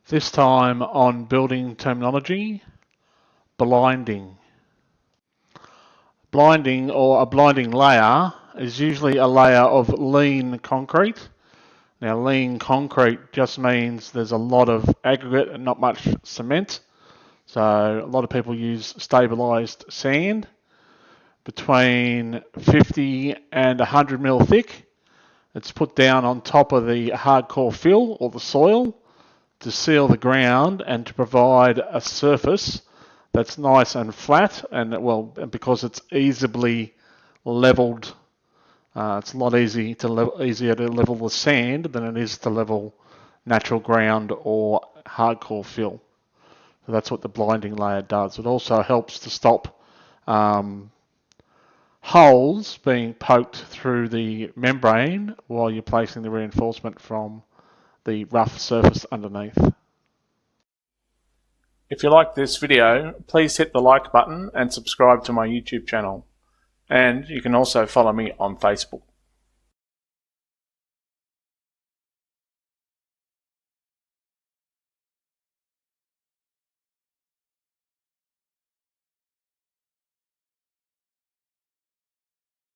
This time on building terminology, blinding. Blinding, or a blinding layer, is usually a layer of lean concrete. Now, lean concrete just means there's a lot of aggregate and not much cement. So a lot of people use stabilized sand between 50 and 100 mil thick. It's put down on top of the hardcore fill or the soil to seal the ground and to provide a surface that's nice and flat, and because it's easily leveled, it's a lot easier to level the sand than it is to level natural ground or hardcore fill. So that's what the blinding layer does. It also helps to stop holes being poked through the membrane while you're placing the reinforcement from the rough surface underneath. If you like this video, please hit the like button and subscribe to my YouTube channel. And you can also follow me on Facebook.